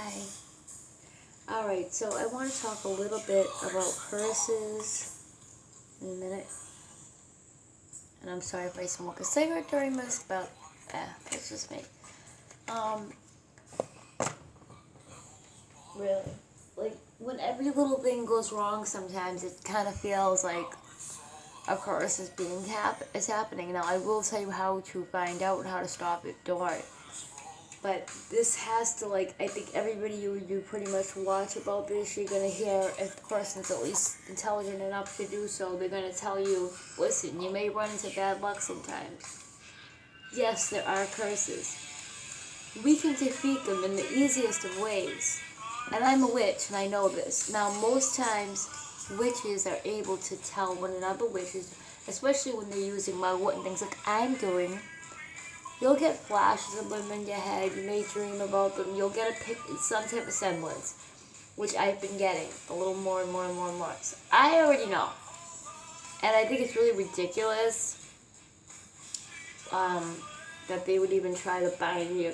Hi. Alright, so I want to talk a little bit about curses in a minute. And I'm sorry if I smoke a cigarette during this, but that's just me. Um, really. Like, when every little thing goes wrong sometimes, it kind of feels like a curse is happening. Now, I will tell you how to find out and how to stop it, don't worry. But this has to, like, I think everybody you pretty much watch about this, you're going to hear, if the person's at least intelligent enough to do so, they're going to tell you, listen, you may run into bad luck sometimes. Yes, there are curses. We can defeat them in the easiest of ways. And I'm a witch, and I know this. Now, most times, witches are able to tell one another witches, especially when they're using mugwort and things like I'm doing. You'll get flashes of them in your head. You may dream about them. You'll get some type of semblance, which I've been getting a little more and more and more and more. So I already know, and I think it's really ridiculous that they would even try to bind me or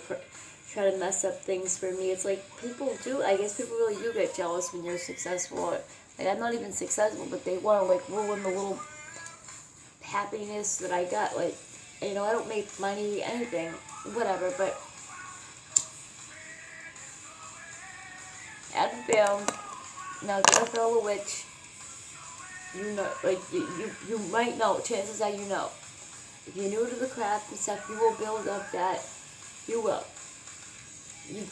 try to mess up things for me. It's like people do. I guess people really do get jealous when you're successful. Or, like I'm not even successful, but they want to like ruin the little happiness that I got. Like. You know, I don't make money, anything, whatever, but Abigail, now Jennifer Witch, you know, like, you might know, chances are you know. If you're new to the craft and stuff, you will build up that, you will. You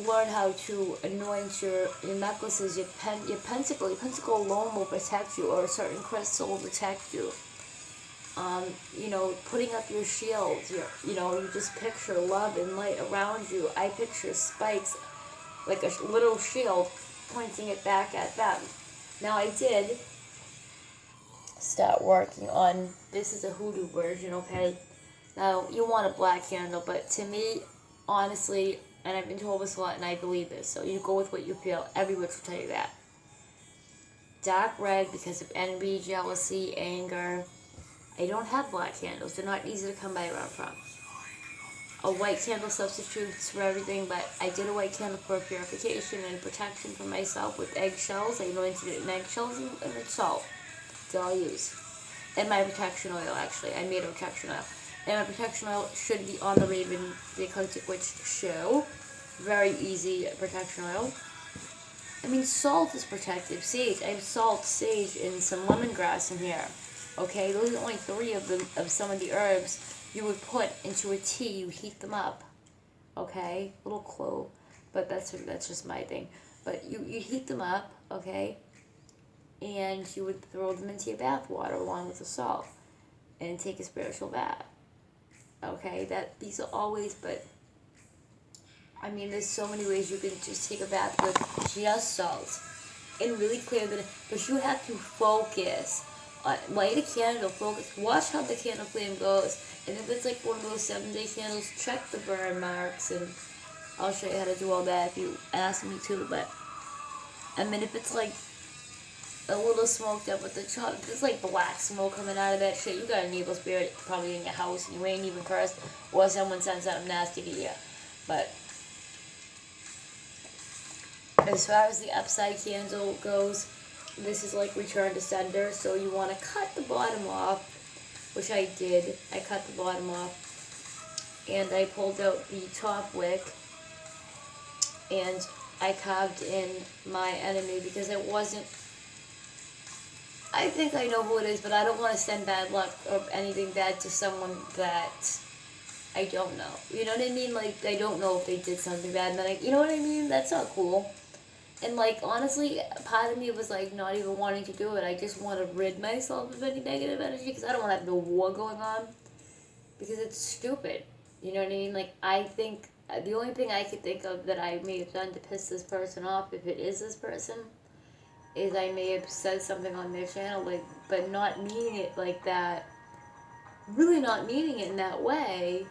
learn how to anoint your necklaces, your pentacle. Your pentacle alone will protect you, or a certain crystal will protect you. You know, putting up your shields, you know, you just picture love and light around you. I picture spikes, like a little shield, pointing it back at them. Now, I did start working on, this is a hoodoo version, okay? Now, you want a black candle, but to me, honestly, and I've been told this a lot, and I believe this, so you go with what you feel. Every witch will tell you that. Dark red because of envy, jealousy, anger. I don't have black candles. They're not easy to come by around from. A white candle substitutes for everything, but I did a white candle for purification and protection for myself with eggshells. I anointed it in eggshells and salt. That's all I use. And my protection oil, actually. I made a protection oil. And my protection oil should be on the Raven, the Eclectic Witch show. Very easy protection oil. I mean, salt is protective. Sage. I have salt, sage, and some lemongrass in here. Okay, those are only 3 of some of the herbs you would put into a tea. You heat them up. Okay, little clove, but that's just my thing. But you heat them up, okay, and you would throw them into your bath water along with the salt, and take a spiritual bath. Okay, these are always, but I mean, there's so many ways you can just take a bath with just salt and really clear the. But you have to focus. Light a candle, focus, watch how the candle flame goes, and if it's like one of those 7-day candles, check the burn marks, and I'll show you how to do all that if you ask me to, but, I mean, if it's like a little smoked up with the top, if it's like black smoke coming out of that shit, you got an evil spirit probably in your house, and you ain't even cursed, or someone sent something nasty to you, but, as far as the upside candle goes, this is like return to sender, so you want to cut the bottom off, which I did. I cut the bottom off, and I pulled out the top wick, and I carved in my enemy because it wasn't, I think I know who it is, but I don't want to send bad luck or anything bad to someone that I don't know. You know what I mean? Like, I don't know if they did something bad, and then you know what I mean? That's not cool. And, like, honestly, part of me was, like, not even wanting to do it. I just want to rid myself of any negative energy because I don't want to have no war going on because it's stupid. You know what I mean? Like, I think the only thing I could think of that I may have done to piss this person off, if it is this person, is I may have said something on their channel, like, but not meaning it like that. Really not meaning it in that way.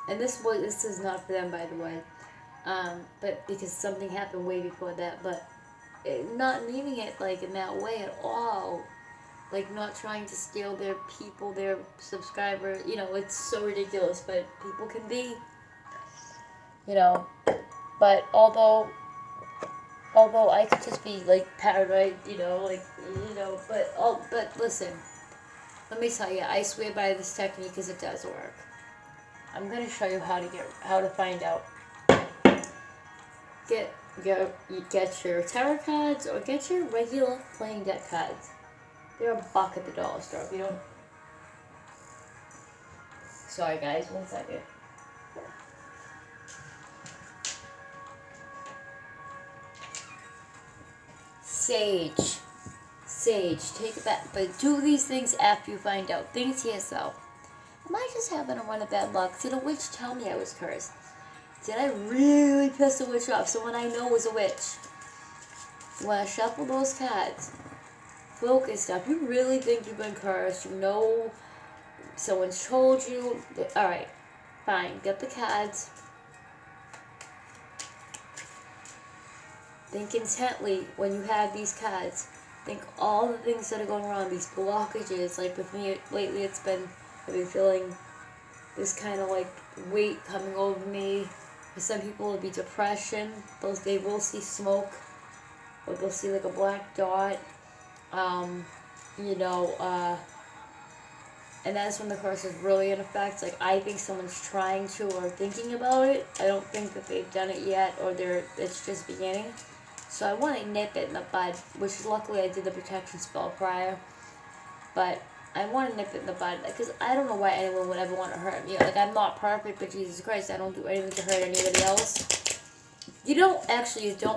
And this is not for them, by the way. But because something happened way before that, but not meaning it like in that way at all, like not trying to steal their people, their subscribers, you know, it's so ridiculous, but people can be, you know, but although Although I could just be like paranoid, but listen, let me tell you, I swear by this technique because it does work. I'm gonna show you how to find out. Get your tarot cards or get your regular playing deck cards. They're $1 at the dollar store. If you don't, sorry guys, 1 second. Sage, take it back. But do these things after you find out. Think to yourself, am I just having a run of bad luck? Did a witch tell me I was cursed? Did I really piss a witch off? Someone I know was a witch. When I shuffle those cards, focus stuff. You really think you've been cursed? You know someone's told you. Alright, fine. Get the cards. Think intently when you have these cards. Think all the things that are going wrong, these blockages. Like with me lately, I've been feeling this kind of like weight coming over me. For some people, it'll be depression. They will see smoke, or they'll see like a black dot. And that's when the curse is really in effect. Like, I think someone's trying to or thinking about it. I don't think that they've done it yet, or it's just beginning. So I want to nip it in the bud, which luckily I did the protection spell prior. But I want to nip it in the bud, because I don't know why anyone would ever want to hurt me. Like, I'm not perfect, but Jesus Christ, I don't do anything to hurt anybody else. You don't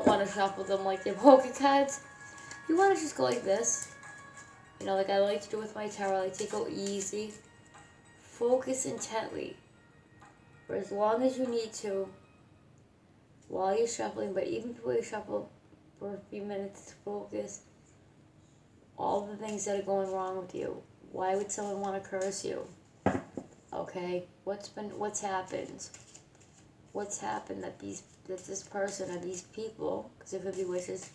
want to shuffle them like they're poker cards. You want to just go like this. Like I like to do with my tarot. I like to go easy. Focus intently for as long as you need to while you're shuffling, but even before you shuffle for a few minutes, focus all the things that are going wrong with you. Why would someone want to curse you? Okay, what's happened? What's happened that this person or these people, because it could be witches,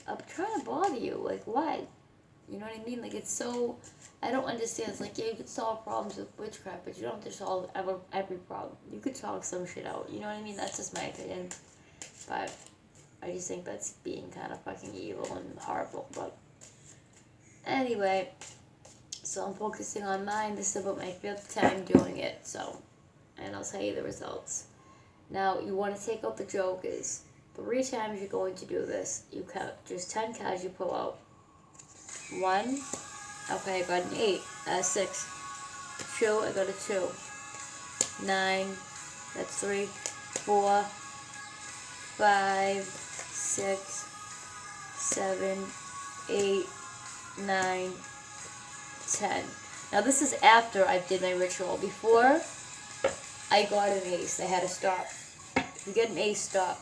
are trying to bother you? Like, why? You know what I mean? Like, it's so, I don't understand. It's like, yeah, you could solve problems with witchcraft, but you don't have to solve every problem. You could talk some shit out. You know what I mean? That's just my opinion. But I just think that's being kind of fucking evil and horrible. But anyway, so I'm focusing on mine. This is about my 5th time doing it. So, and I'll tell you the results. Now, you want to take out the jokers. 3 times you're going to do this. You count just 10 cards you pull out. 1, okay, I got an 8, 6, 2, I got a 2, 9, that's 3, 4, 5, 6, 7, 8, 9, 10. Now this is after I did my ritual. Before, I got an ace. I had to stop. If you get an ace, stop.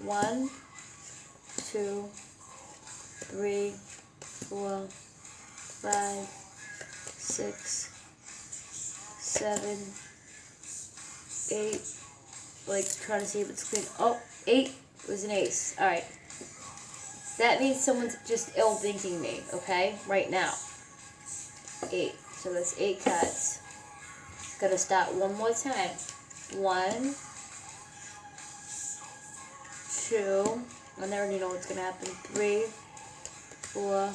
1, 2, 3, 4, 5, 6, 7, 8. Like, trying to see if it's clean. Oh, 8 was an ace. Alright. That means someone's just ill-thinking me, okay? Right now. 8. So that's 8 cards. Gonna start one more time. 1, 2, and I already know what's gonna happen. 3, 4,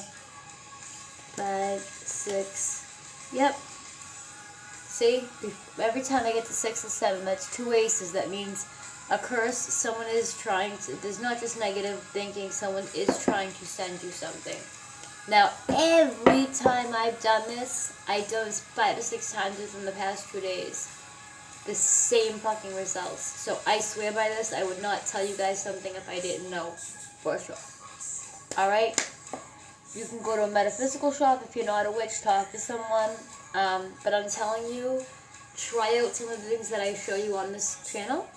5, 6. Yep. See? Every time I get to 6 or 7, that's 2 aces. That means a curse. Someone is trying to. There's not just negative thinking. Someone is trying to send you something. Now, every time I've done this, I've done this 5 or 6 times within the past 2 days. The same fucking results. So I swear by this. I would not tell you guys something if I didn't know for sure. Alright? You can go to a metaphysical shop if you're not a witch, talk to someone. But I'm telling you, try out some of the things that I show you on this channel.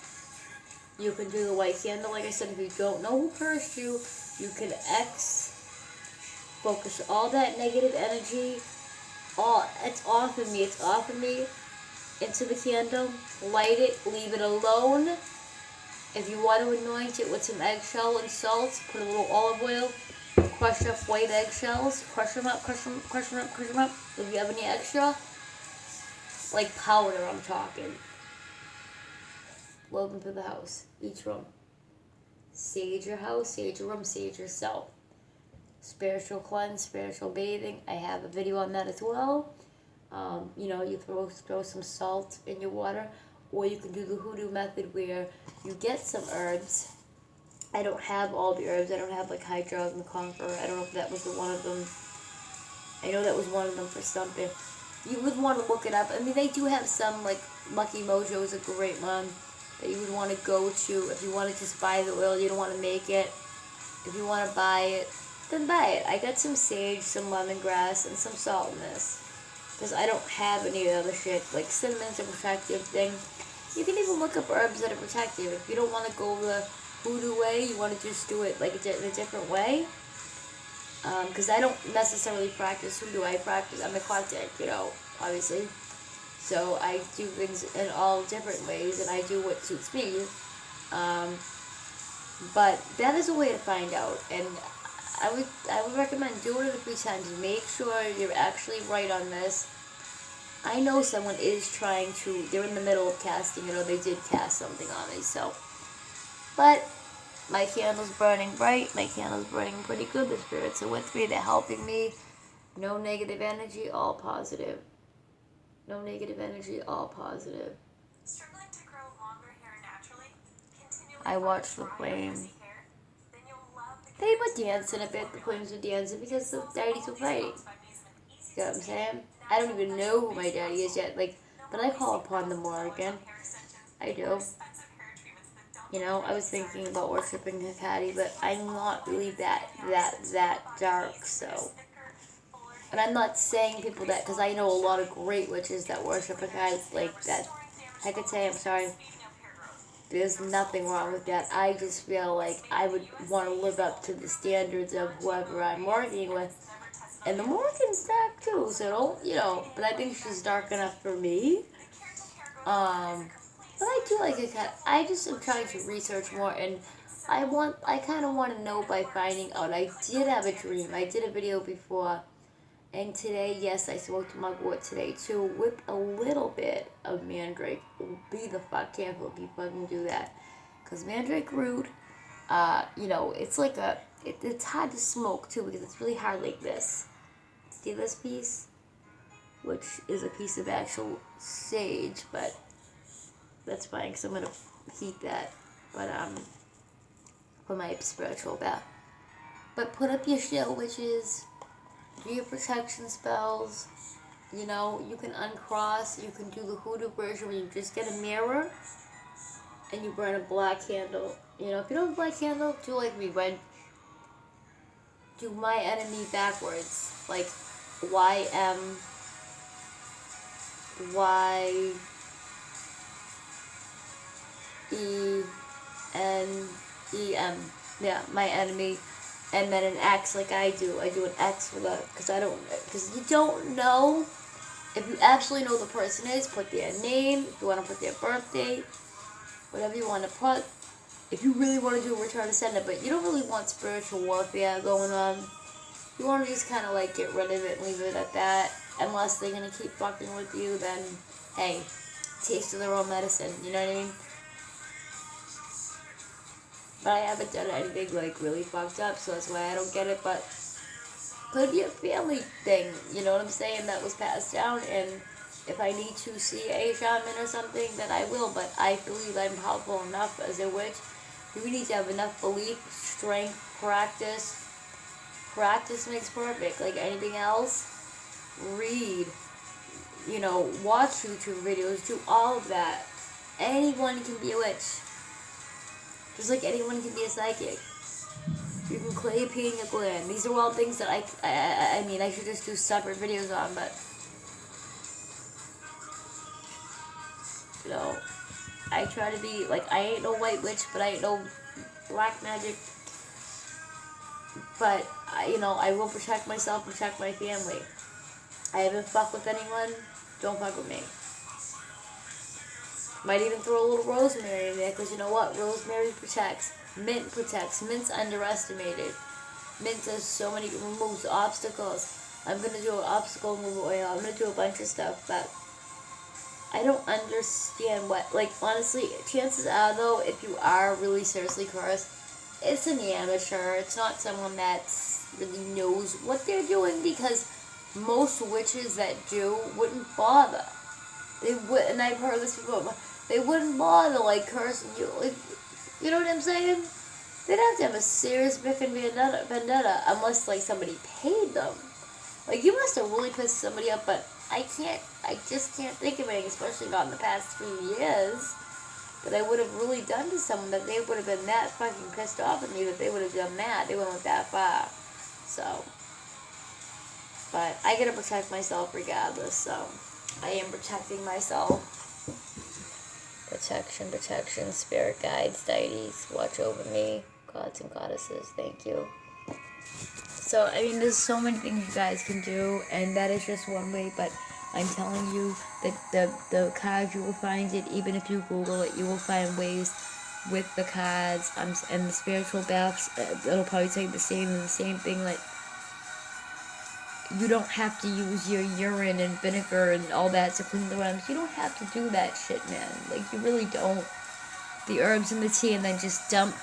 You can do the white candle. Like I said, if you don't know who cursed you, you can focus all that negative energy. It's off of me. It's off of me into the candle. Light it. Leave it alone. If you want to anoint it with some eggshell and salt, put a little olive oil. Crush up white eggshells, crush them up, crush them up. If you have any extra, like powder I'm talking, load them through the house, each room. Sage your house, sage your room, sage yourself. Spiritual cleanse, spiritual bathing. I have a video on that as well. You know, you throw some salt in your water, or you can do the hoodoo method where you get some herbs. I don't have all the herbs. I don't have like Hydra and the Conqueror. I don't know if that was one of them. I know that was one of them for something. You would want to look it up. I mean, they do have some, like Lucky Mojo is a great one that you would want to go to if you want to just buy the oil. You don't want to make it. If you want to buy it, then buy it. I got some sage, some lemongrass, and some salt in this. Because I don't have any other shit. Like cinnamon's a protective thing. You can even look up herbs that are protective. If you don't want to go the hoodoo way, you want to just do it like in a different way. Because I don't necessarily practice hoodoo. I'm eclectic, you know, obviously. So I do things in all different ways, and I do what suits me. But that is a way to find out, and I would recommend doing it a few times. Make sure you're actually right on this. I know someone is trying to, they're in the middle of casting, you know, they did cast something on me, so. But my candle's burning bright, my candle's burning pretty good, the spirits are with me, they're helping me. No negative energy, all positive. No negative energy, all positive. Struggling to grow longer hair naturally? I watch the flame. They were dancing a bit, the flames were dancing because the daddies were fighting. You know what I'm saying? I don't even know who my daddy is yet, like, but I call upon them more again. I do. You know, I was thinking about worshiping Hecate, but I'm not really that dark, so. And I'm not saying people that, because I know a lot of great witches that worship Hecate, like that. Hecate, I'm sorry. There's nothing wrong with that. I just feel like I would want to live up to the standards of whoever I'm working with. And the Morgan's dark too, so don't, you know, but I think she's dark enough for me. But I do like Hecate. I just am trying to research more, and I kind of want to know by finding out. I did have a dream. I did a video before. And today, yes, I smoked mugwort today too, with a little bit of mandrake. Be the fuck careful if you fucking do that. Because mandrake root, you know, it's like it's hard to smoke too because it's really hard like this. See this piece? Which is a piece of actual sage, but that's fine because I'm going to heat that. But, for my spiritual bath. But put up your shit, witches. Do your protection spells. You know, you can uncross. You can do the hoodoo version where you just get a mirror and you burn a black candle. You know, if you don't have a black candle, do like me, but do my enemy backwards. Like YMYENEM. Yeah, my enemy. And then an X like I do. I do an X for that because you don't know. If you actually know the person is, put their name. If you want to put their birth date, whatever you want to put. If you really want to do a return to sender, but you don't really want spiritual warfare going on. You want to just kind of like get rid of it and leave it at that. Unless they're going to keep fucking with you, then hey, taste of their own medicine. You know what I mean? But I haven't done anything like really fucked up, so that's why I don't get it. But could be a family thing, you know what I'm saying, that was passed down. And if I need to see a shaman or something, then I will. But I believe I'm powerful enough as a witch. You need to have enough belief, strength, practice. Practice makes perfect. Like anything else, read, you know, watch YouTube videos, do all of that. Anyone can be a witch. Just like anyone can be a psychic. You can clay paint your gland. These are all things that I mean, I should just do separate videos on, but, you know, I try to be, like, I ain't no white witch, but I ain't no black magic. But, you know, I will protect myself, protect my family. I haven't fucked with anyone, don't fuck with me. Might even throw a little rosemary in there, because you know what? Rosemary protects. Mint protects. Mint's underestimated. Mint does so many, removes obstacles. I'm going to do an obstacle removal oil. I'm going to do a bunch of stuff, but I don't understand what, like, honestly, chances are, though, if you are really seriously cursed, it's an amateur. It's not someone that really knows what they're doing, because most witches that do wouldn't bother. They would, and I've heard this before. They wouldn't bother like cursing you, like, you know what I'm saying? They'd have to have a serious frickin' vendetta unless like somebody paid them. Like, you must have really pissed somebody up, but I just can't think of anything, especially not in the past few years, that I would have really done to someone that they would have been that fucking pissed off at me that they would have done that. They went that far. So, but I gotta protect myself regardless, so I am protecting myself. Protection, spirit guides, deities, watch over me, gods and goddesses, thank you. So, I mean, there's so many things you guys can do, and that is just one way, but I'm telling you that the cards, you will find it, even if you Google it, you will find ways with the cards, and the spiritual baths, it'll probably tell you the same thing, like, you don't have to use your urine and vinegar and all that to clean the realms. You don't have to do that shit, man. Like, you really don't. The herbs and the tea, and then just dump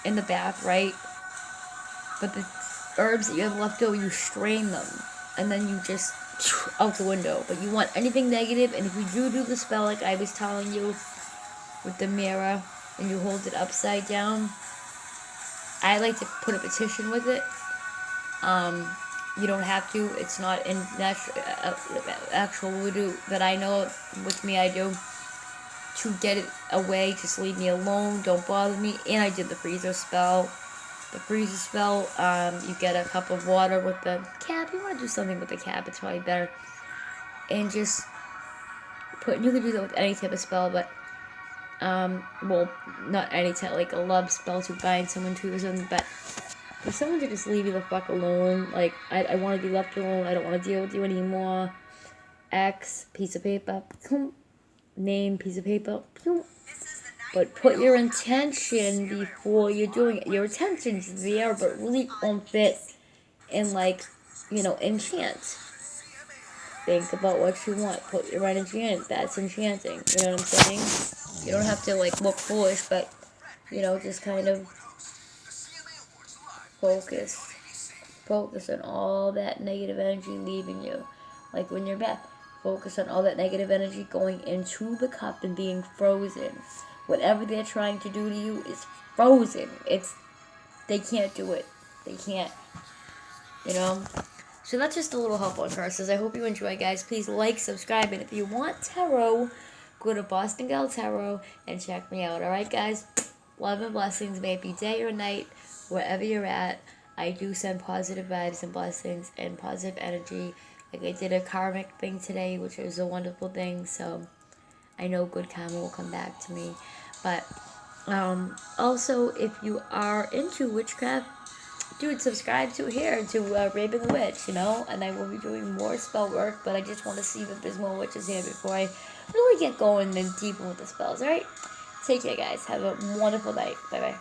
in the bath, right? But the herbs that you have left over, you strain them, and then you just out the window. But you want anything negative, and if you do the spell like I was telling you with the mirror, and you hold it upside down, I like to put a petition with it. You don't have to. It's not in actual voodoo that I know of. With me, I do. To get it away, just leave me alone. Don't bother me. And I did the freezer spell. The freezer spell, you get a cup of water with the cap. You want to do something with the cap. It's probably better. And just put. You can do that with any type of spell, but well, not any type, like a love spell to bind someone to or something, but for someone to just leave you the fuck alone, like, I want to be left alone, I don't want to deal with you anymore, X, piece of paper, name, piece of paper, but put your intention before you're doing it. Your intention's there, but really on fit and, like, you know, enchant. Think about what you want, put your energy in it, that's enchanting, you know what I'm saying? You don't have to, like, look foolish, but, you know, just kind of focus on all that negative energy leaving you. Like when you're back, focus on all that negative energy going into the cup and being frozen. Whatever they're trying to do to you is frozen. They can't do it. They can't, you know? So that's just a little help on curses. I hope you enjoy, guys. Please like, subscribe, and if you want tarot, go to Boston Gal Tarot and check me out. Alright, guys? Love and blessings, may it be day or night, wherever you're at. I do send positive vibes and blessings and positive energy. Like, I did a karmic thing today, which was a wonderful thing, so I know good karma will come back to me. But also, if you are into witchcraft, dude, subscribe to Raven the Witch, you know, and I will be doing more spell work, but I just want to see that there's more witches here before I really get going and deeper with the spells. Alright, take care, guys. Have a wonderful night. Bye bye.